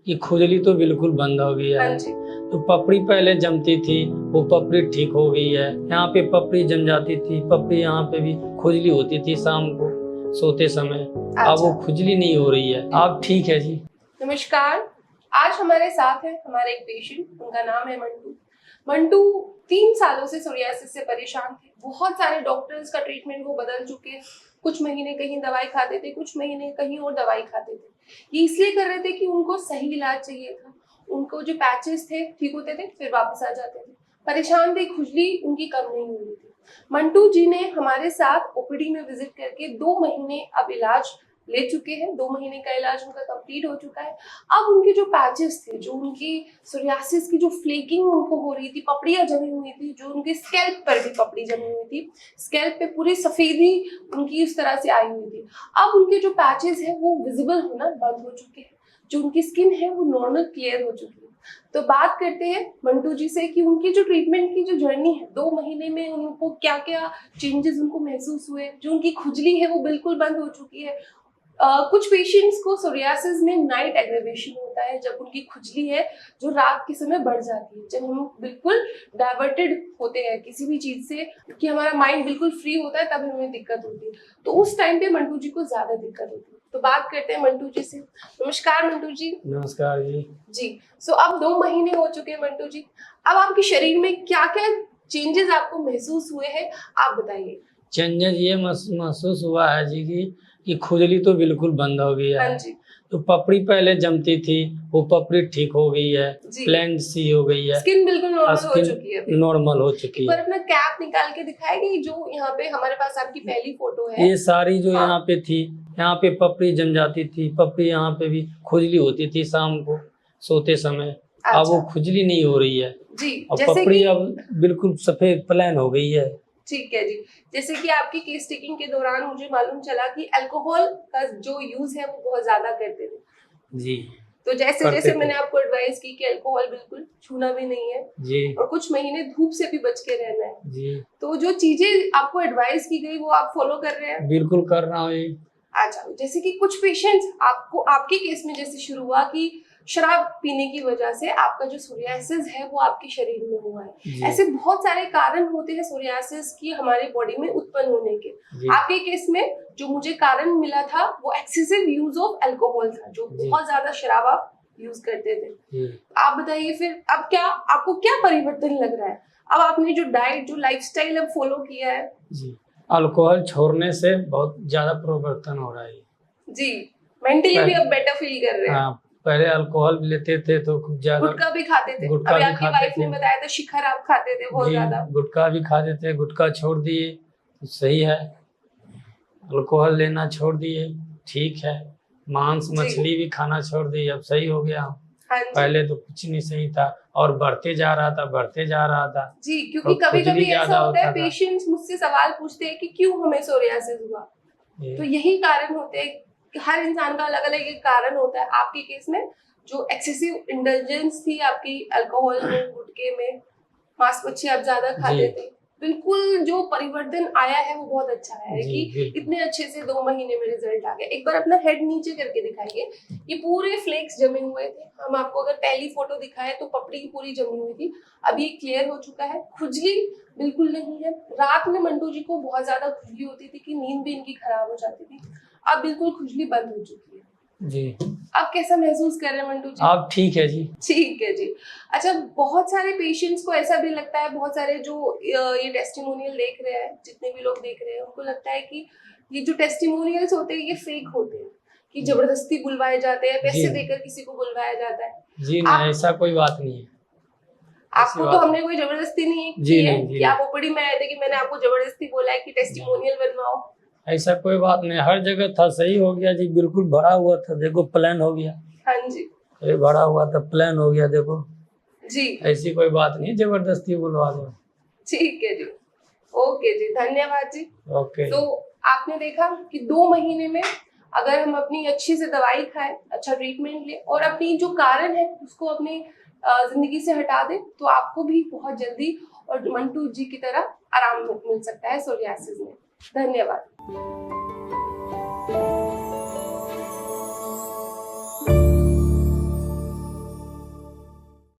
कि खुजली तो बिल्कुल बंद हो गई है। हाँ जी। तो पपड़ी पहले जमती थी, वो पपड़ी ठीक हो गई है। यहाँ पे पपड़ी जम जाती थी, पपड़ी यहाँ पे भी खुजली होती थी शाम को सोते समय। अब वो खुजली नहीं हो रही है, अब ठीक है जी। नमस्कार, आज हमारे साथ है हमारे एक पेशेंट, उनका नाम है मंटू। मंटू 3 सालों से सोरियासिस से परेशान थे। बहुत सारे डॉक्टर्स का ट्रीटमेंट वो बदल चुके हैं। कुछ महीने कहीं दवाई खाते थे, कुछ महीने कहीं और दवाई खाते थे। ये इसलिए कर रहे थे कि उनको सही इलाज चाहिए था। उनको जो पैचेस थे ठीक होते थे, फिर वापस आ जाते थे। परेशान थे, खुजली उनकी कम नहीं हो रही थी। मंटू जी ने हमारे साथ ओपीडी में विजिट करके 2 महीने अब इलाज ले चुके हैं। 2 महीने का इलाज उनका कंप्लीट हो चुका है। अब उनके जो पैचेस थे, जो उनकी सोरियासिस की जो फ्लेकिंग उनको हो रही थी, पपड़ियां जमी हुई थी, जो उनके स्कैल्प पर भी पपड़ी जमी हुई थी, स्कैल्प पे पूरी सफेदी उनकी उस तरह से आई हुई थी, अब उनके जो पैचेस हैं वो विजिबल होना बंद हो चुके हैं। जो उनकी स्किन है वो नॉर्मल क्लियर हो चुकी है। तो बात करते हैं मंटू जी से कि उनकी जो ट्रीटमेंट की जो जर्नी है, 2 महीने में उनको क्या क्या चेंजेस उनको महसूस हुए। जो उनकी खुजली है वो बिल्कुल बंद हो चुकी है। कुछ पेशेंट्स को सोरियासिस में नाइट एग्रेवेशन होता है, जब उनकी खुजली है जो रात के समय बढ़ जाती है, जब हम बिल्कुल डाइवर्टेड होते हैं किसी भी चीज से, कि हमारा माइंड बिल्कुल फ्री होता है, तब हमें दिक्कत होती है। तो उस टाइम पे मंटू जी को ज्यादा दिक्कत होती है। तो बात करते हैं मंटू जी से। नमस्कार मंटू जी। नमस्कार जी। जी, सो अब 2 महीने हो चुके हैं मंटू जी। अब आपके शरीर में क्या क्या चेंजेस आपको महसूस हुए हैं, आप बताइए। चेंजेस ये महसूस हुआ है जी कि खुजली तो बिल्कुल बंद हो गई है। हाँ जी। तो पपड़ी पहले जमती थी, वो पपड़ी ठीक हो गई है, जी। प्लेन सी हो गई है, स्किन बिल्कुल नॉर्मल हो चुकी है। नॉर्मल हो चुकी एक बार है। अपना कैप निकाल के दिखाएगी, जो यहाँ पे हमारे पास आपकी पहली फोटो है। ये सारी जो हाँ। यहाँ पे थी, यहाँ पे पपड़ी जम जाती थी, पपड़ी यहाँ पे भी खुजली होती थी शाम को सोते समय। अब वो खुजली नहीं हो रही है जी, और जैसे पपड़ी अब बिल्कुल सफेद प्लेन हो गई है। ठीक है जी। जैसे कि आपकी केस टेकिंग के दौरान मुझे मालूम चला कि अल्कोहल का जो यूज है वो बहुत ज्यादा करते थे जी। तो जैसे मैंने आपको एडवाइस की कि अल्कोहल बिल्कुल छूना भी नहीं है जी। और कुछ महीने धूप से भी बच के रहना है जी। तो जो चीजें आपको एडवाइस की गई वो आप फॉलो कर रहे हैं? बिल्कुल कर रहा हूँ। अच्छा, जैसे कि कुछ पेशेंट्स आपको आपके केस में जैसे शुरू हुआ कि शराब पीने की वजह से आपका जो सोरियासिस है वो आपके शरीर में हुआ है। ऐसे बहुत सारे कारण होते हैं सोरियासिस की हमारे बॉडी में उत्पन्न होने के। आपके केस में जो मुझे कारण मिला था वो एक्सेसिव यूज ऑफ अल्कोहल था, जो बहुत ज्यादा शराब आप यूज करते थे। आप बताइए फिर अब क्या आपको क्या परिवर्तन लग रहा है? अब आपने जो डाइट जो लाइफस्टाइल अब फॉलो किया है जी, अल्कोहल छोड़ने से बहुत ज्यादा परिवर्तन हो रहा है जी, मेंटली भी अब बेटर फील कर रहे हैं। हाँ, पहले अल्कोहल लेते थे तो खूब ज्यादा, गुटखा भी खाते थे। गुटखा अभी भी आपकी खाते वाइफ ने थे। बताया था शिखर आप खाते थे बहुत ज्यादा। गुटखा भी खाते थे, गुटखा छोड़ दिए तो सही है। अल्कोहल लेना छोड़ दिए, ठीक है। मांस मछली भी खाना छोड़ दिए, अब सही हो गया। हाँ पहले तो कुछ नहीं सही था और बढ़ते जा रहा था जी, क्योंकि कभी कभी ऐसा होता है पेशेंट्स मुझसे सवाल पूछते हैं कि क्यों हमें सोरियासिस हुआ। तो यही कारण होते हैं कि हर इंसान का अलग अलग एक कारण होता है। आपके केस में जो एक्सेसिव इंडल्जेंस थी आपकी अल्कोहल में, गुटखे में, मांस मच्छी आप ज्यादा खाते थे, बिल्कुल जो परिवर्तन आया है वो बहुत अच्छा है कि इतने अच्छे से 2 महीने में रिजल्ट आ गया। एक बार अपना हेड नीचे करके दिखाइए। ये पूरे फ्लेक्स जमे हुए थे। हम आपको अगर पहली फोटो दिखाए तो पपड़ी पूरी जमी हुई थी, अभी ये क्लियर हो चुका है। खुजली बिल्कुल नहीं है। रात में मंटू जी को बहुत ज्यादा खुजली होती थी कि नींद भी इनकी खराब हो जाती थी, अब बिल्कुल खुजली बंद हो चुकी है जी। अब कैसा महसूस कर रहे हैं मंटू जी? अब ठीक है जी। ठीक है जी। अच्छा, बहुत सारे पेशेंट्स को ऐसा भी लगता है, बहुत सारे जो ये टेस्टिमोनियल देख रहे हैं, जितने भी लोग देख रहे हैं, उनको लगता है कि ये जो टेस्टिमोनियल्स होते हैं ये फेक होते हैं, कि जबरदस्ती बुलवाए जाते हैं, पैसे देकर किसी को बुलवाया जाता है। जी नहीं, ऐसा कोई बात नहीं है। आपको तो हमने कोई जबरदस्ती नहीं की है कि आप ओपीडी में आए थे कि मैंने आपको जबरदस्ती बोला है कि टेस्टिमोनियल बनवाओ। ऐसा कोई बात नहीं, हर जगह था, सही हो गया जी। बिल्कुल भरा हुआ था, देखो प्लान हो गया। हाँ जी, ये भरा हुआ था, प्लान हो गया, देखो जी। ऐसी कोई बात नहीं, जबरदस्ती बुलवा दो। ठीक है जी, ओके जी, धन्यवाद जी। ओके। तो आपने देखा कि 2 महीने में अगर हम अपनी अच्छी से दवाई खाएं, अच्छा ट्रीटमेंट ले और अपनी जो कारण है उसको अपनी जिंदगी से हटा दे, तो आपको भी बहुत जल्दी और मंटू जी की तरह आराम मिल सकता है सोरियासिस में। धन्यवाद।